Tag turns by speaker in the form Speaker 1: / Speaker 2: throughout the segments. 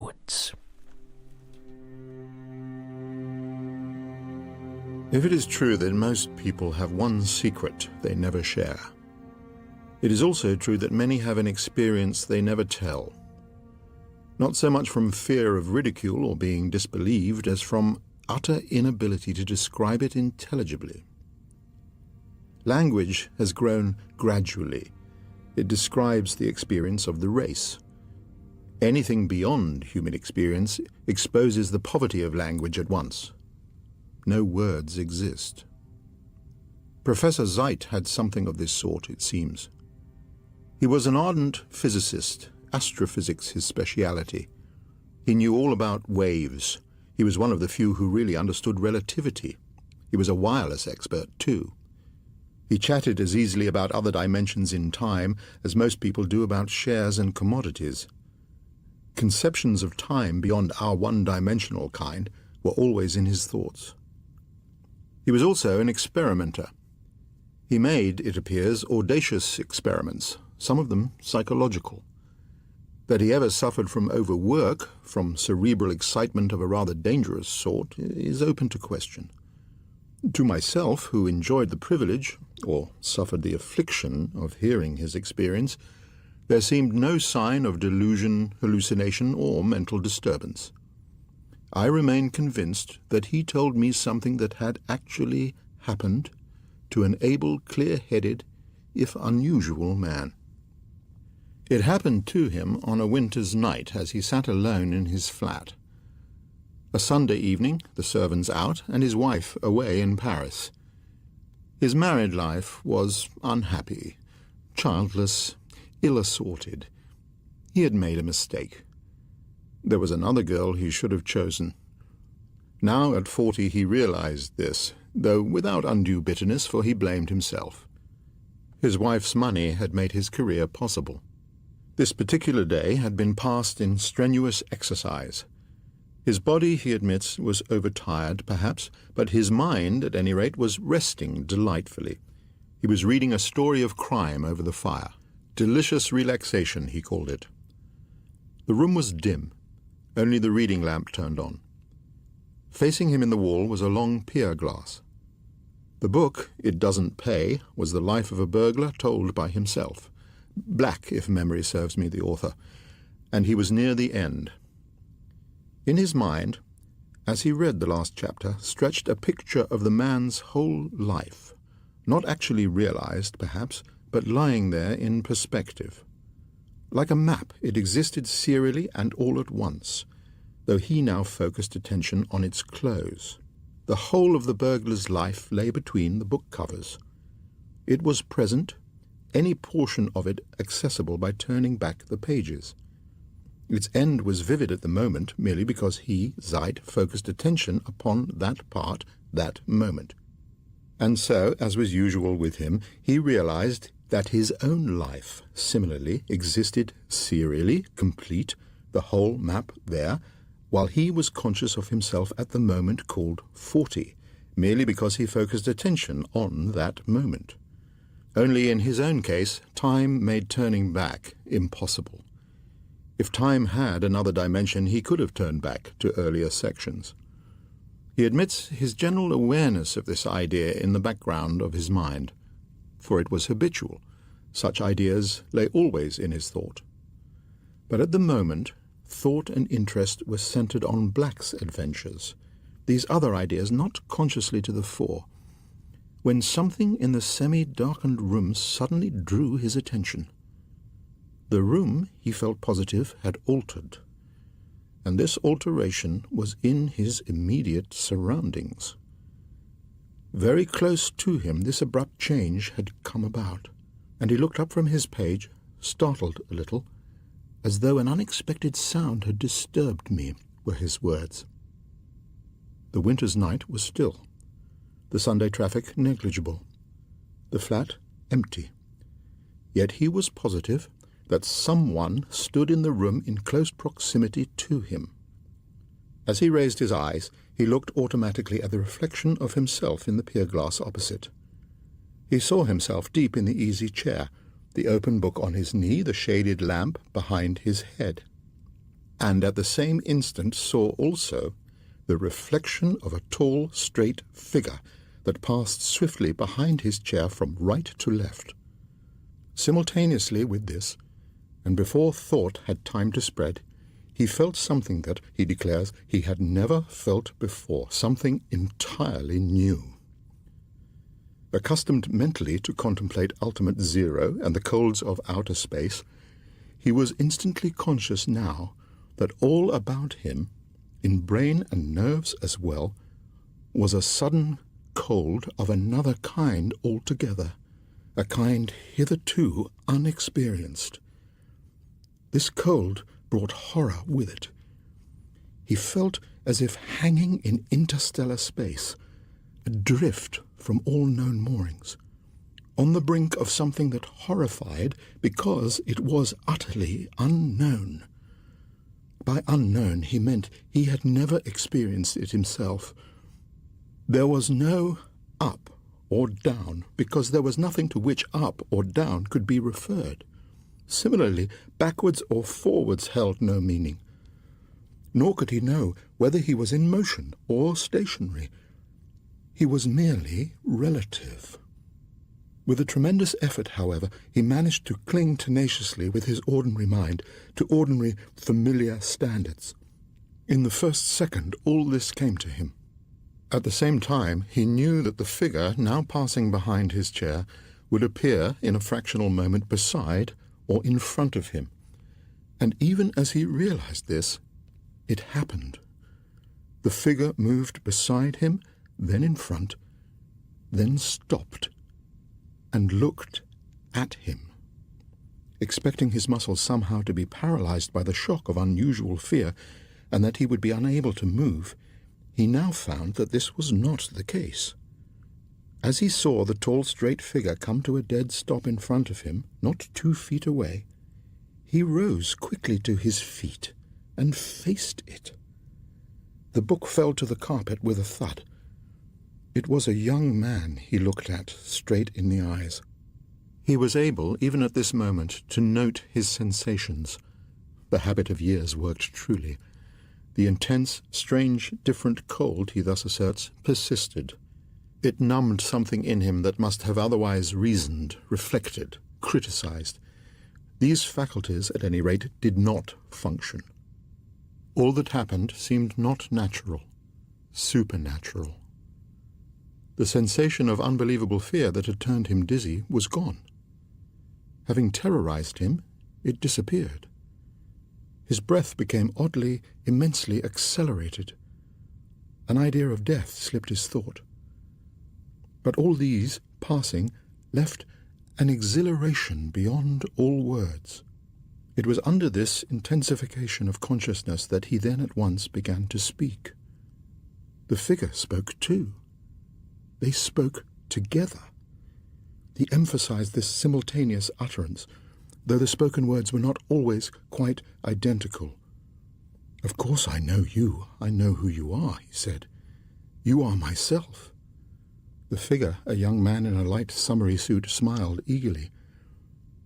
Speaker 1: Woods.
Speaker 2: If it is true that most people have one secret they never share, it is also true that many have an experience they never tell. Not so much from fear of ridicule or being disbelieved as from utter inability to describe it intelligibly. Language has grown gradually. It describes the experience of the race. Anything beyond human experience exposes the poverty of language at once. No words exist. Professor Zeit had something of this sort, it seems. He was an ardent physicist, astrophysics his speciality. He knew all about waves. He was one of the few who really understood relativity. He was a wireless expert, too. He chatted as easily about other dimensions in time as most people do about shares and commodities. Conceptions of time beyond our one-dimensional kind were always in his thoughts. He was also an experimenter. He made, it appears, audacious experiments, some of them psychological. That he ever suffered from overwork, from cerebral excitement of a rather dangerous sort, is open to question. To myself, who enjoyed the privilege, or suffered the affliction, of hearing his experience, there seemed no sign of delusion, hallucination, or mental disturbance. I remain convinced that he told me something that had actually happened to an able, clear-headed, if unusual man. It happened to him on a winter's night as he sat alone in his flat. A Sunday evening, the servants out, and his wife away in Paris. His married life was unhappy, childless, ill-assorted. He had made a mistake. There was another girl he should have chosen. Now, at 40, he realized this, though without undue bitterness, for he blamed himself. His wife's money had made his career possible. This particular day had been passed in strenuous exercise. His body, he admits, was overtired, perhaps, but his mind, at any rate, was resting delightfully. He was reading a story of crime over the fire. Delicious relaxation, he called it. The room was dim. Only the reading lamp turned on. Facing him in the wall was a long pier glass. The book, It Doesn't Pay, was the life of a burglar told by himself. Black, if memory serves me, the author, and he was near the end. In his mind, as he read the last chapter, stretched a picture of the man's whole life, not actually realized, perhaps, but lying there in perspective. Like a map, it existed serially and all at once, though he now focused attention on its close. The whole of the burglar's life lay between the book covers. It was present, any portion of it accessible by turning back the pages. Its end was vivid at the moment merely because he, Zeit, focused attention upon that part, that moment. And so, as was usual with him, he realized that his own life, similarly, existed serially, complete, the whole map there, while he was conscious of himself at the moment called 40, merely because he focused attention on that moment. Only in his own case, time made turning back impossible. If time had another dimension, he could have turned back to earlier sections. He admits his general awareness of this idea in the background of his mind, for it was habitual. Such ideas lay always in his thought. But at the moment, thought and interest were centered on Black's adventures, these other ideas not consciously to the fore, when something in the semi-darkened room suddenly drew his attention. The room, he felt positive, had altered, and this alteration was in his immediate surroundings. Very close to him this abrupt change had come about, and he looked up from his page, startled a little, as though an unexpected sound had disturbed me, were his words. The winter's night was still, the Sunday traffic negligible, the flat empty. Yet he was positive that someone stood in the room in close proximity to him. As he raised his eyes, he looked automatically at the reflection of himself in the pier glass opposite. He saw himself deep in the easy chair, the open book on his knee, the shaded lamp behind his head. and at the same instant saw also the reflection of a tall, straight figure that passed swiftly behind his chair from right to left. Simultaneously with this, and before thought had time to spread, he felt something that, he declares, he had never felt before, something entirely new. Accustomed mentally to contemplate ultimate zero and the colds of outer space, he was instantly conscious now that all about him, in brain and nerves as well, was a sudden cold of another kind altogether, a kind hitherto unexperienced. This cold brought horror with it. He felt as if hanging in interstellar space, adrift from all known moorings, on the brink of something that horrified because it was utterly unknown. By unknown he meant he had never experienced it himself. There was no up or down, because there was nothing to which up or down could be referred. Similarly, backwards or forwards held no meaning. Nor could he know whether he was in motion or stationary. He was merely relative. With a tremendous effort, however, he managed to cling tenaciously with his ordinary mind to ordinary, familiar standards. In the first second, all this came to him. At the same time, he knew that the figure now passing behind his chair would appear in a fractional moment beside or in front of him. And even as he realized this, it happened. The figure moved beside him, then in front, then stopped, and looked at him. Expecting his muscles somehow to be paralyzed by the shock of unusual fear, and that he would be unable to move, he now found that this was not the case. As he saw the tall, straight figure come to a dead stop in front of him, not 2 feet away, he rose quickly to his feet and faced it. The book fell to the carpet with a thud. It was a young man he looked at straight in the eyes. He was able, even at this moment, to note his sensations. The habit of years worked truly. The intense, strange, different cold, he thus asserts, persisted. It numbed something in him that must have otherwise reasoned, reflected, criticized. These faculties, at any rate, did not function. All that happened seemed not natural, supernatural. The sensation of unbelievable fear that had turned him dizzy was gone. Having terrorized him, it disappeared. His breath became oddly, immensely accelerated. An idea of death slipped his thought. But all these, passing, left an exhilaration beyond all words. It was under this intensification of consciousness that he then at once began to speak. The figure spoke too. They spoke together. He emphasized this simultaneous utterance, though the spoken words were not always quite identical. "Of course I know you. I know who you are," he said. "You are myself." The figure, a young man in a light summery suit, smiled eagerly.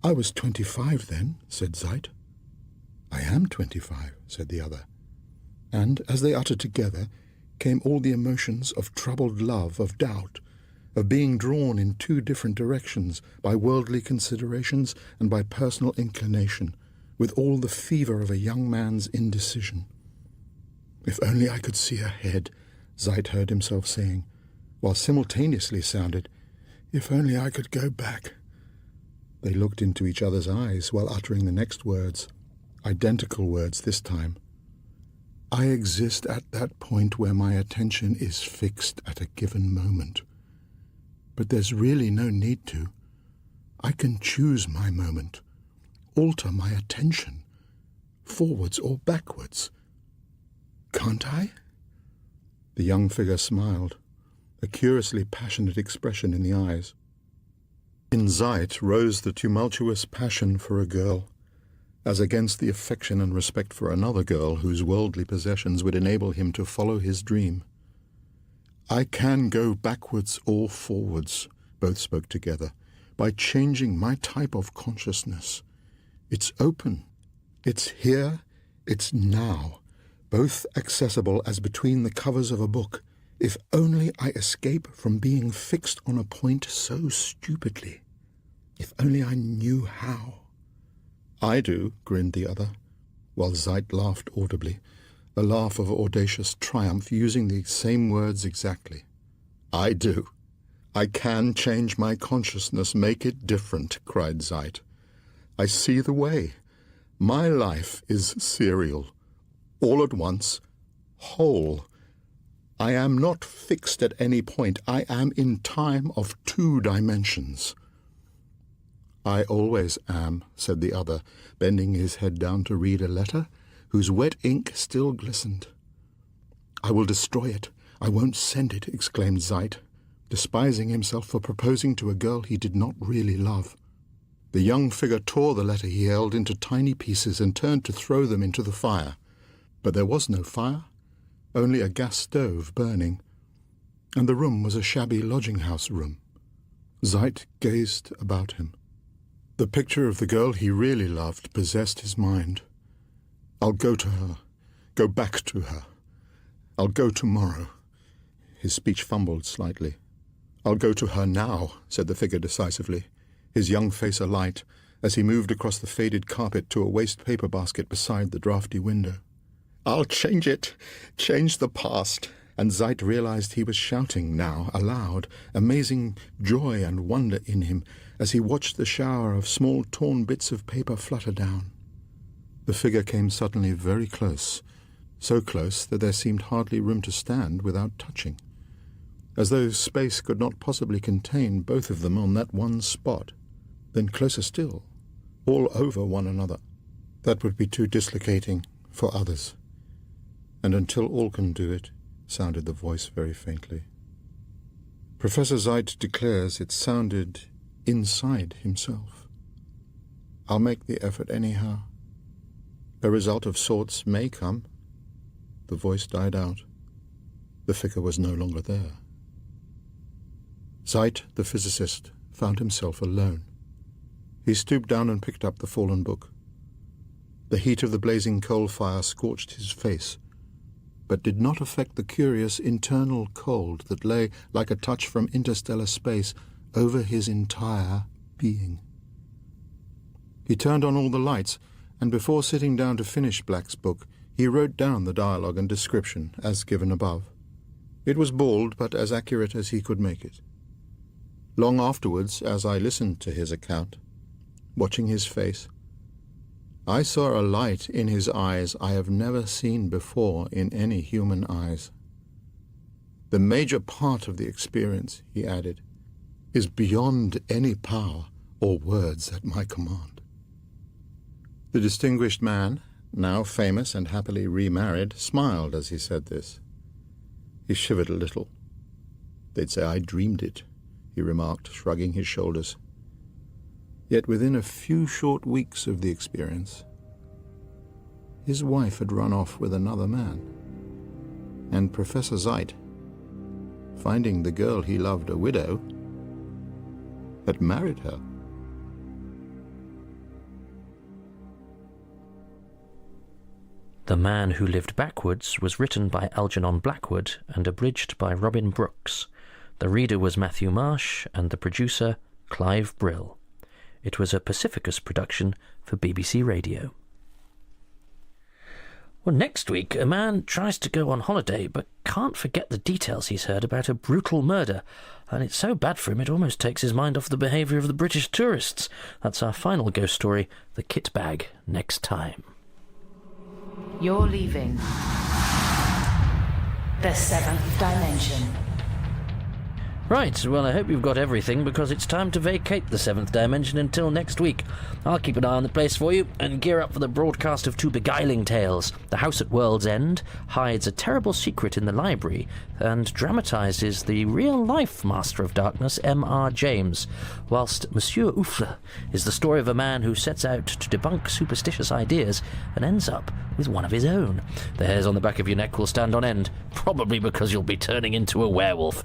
Speaker 2: "I was 25 then," said Zeit. "I am 25, said the other. And as they uttered together came all the emotions of troubled love, of doubt, of being drawn in 2 different directions by worldly considerations and by personal inclination, with all the fever of a young man's indecision. "If only I could see ahead," Zeit heard himself saying, while simultaneously sounded, "If only I could go back." They looked into each other's eyes while uttering the next words, identical words this time. "I exist at that point where my attention is fixed at a given moment. But there's really no need to. I can choose my moment, alter my attention, forwards or backwards. Can't I?" The young figure smiled, a curiously passionate expression in the eyes. In Zeit rose the tumultuous passion for a girl, as against the affection and respect for another girl whose worldly possessions would enable him to follow his dream. "I can go backwards or forwards," both spoke together, "by changing my type of consciousness. It's open. It's here. It's now, both accessible as between the covers of a book. If only I escape from being fixed on a point so stupidly. If only I knew how. I do, grinned the other, while Zeit laughed audibly, a laugh of audacious triumph, using the same words exactly. I do. I can change my consciousness, make it different, cried Zeit. I see the way. My life is serial, all at once, whole. I am not fixed at any point. I am in time of 2 dimensions. I always am, said the other, bending his head down to read a letter whose wet ink still glistened. I will destroy it. I won't send it, exclaimed Zeit, despising himself for proposing to a girl he did not really love. The young figure tore the letter he held into tiny pieces and turned to throw them into the fire. But there was no fire, only a gas stove burning, and the room was a shabby lodging-house room. Zeit gazed about him. The picture of the girl he really loved possessed his mind. I'll go to her, go back to her. I'll go tomorrow. His speech fumbled slightly. I'll go to her now, said the figure decisively, his young face alight, as he moved across the faded carpet to a waste paper basket beside the draughty window. I'll change it, change the past. And Zeit realized he was shouting now, aloud, amazing joy and wonder in him, as he watched the shower of small torn bits of paper flutter down. The figure came suddenly very close, so close that there seemed hardly room to stand without touching, as though space could not possibly contain both of them on that one spot. Then closer still, all over one another. That would be too dislocating for others. And until all can do it, sounded the voice very faintly. Professor Zeit declares it sounded inside himself. I'll make the effort anyhow. A result of sorts may come. The voice died out. The figure was no longer there. Zeit, the physicist, found himself alone. He stooped down and picked up the fallen book. The heat of the blazing coal fire scorched his face, but did not affect the curious internal cold that lay like a touch from interstellar space over his entire being. He turned on all the lights, and before sitting down to finish Black's book, he wrote down the dialogue and description as given above. It was bald, but as accurate as he could make it. Long afterwards, as I listened to his account, watching his face, I saw a light in his eyes I have never seen before in any human eyes. The major part of the experience, he added, is beyond any power or words at my command. The distinguished man, now famous and happily remarried, smiled as he said this. He shivered a little. They'd say I dreamed it, he remarked, shrugging his shoulders. Yet within a few short weeks of the experience, his wife had run off with another man, and Professor Zeit, finding the girl he loved a widow, had married her.
Speaker 1: The Man Who Lived Backwards was written by Algernon Blackwood and abridged by Robin Brooks. The reader was Matthew Marsh and the producer Clive Brill. It was a Pacificus production for BBC Radio. Well, next week, a man tries to go on holiday but can't forget the details he's heard about a brutal murder, and it's so bad for him it almost takes his mind off the behaviour of the British tourists. That's our final ghost story, The Kit Bag, next time.
Speaker 3: You're leaving the seventh dimension.
Speaker 1: Right, well, I hope you've got everything, because it's time to vacate the seventh dimension until next week. I'll keep an eye on the place for you and gear up for the broadcast of two beguiling tales. The House at World's End hides a terrible secret in the library and dramatises the real-life Master of Darkness, M.R. James, whilst Monsieur Oufle is the story of a man who sets out to debunk superstitious ideas and ends up with one of his own. The hairs on the back of your neck will stand on end, probably because you'll be turning into a werewolf.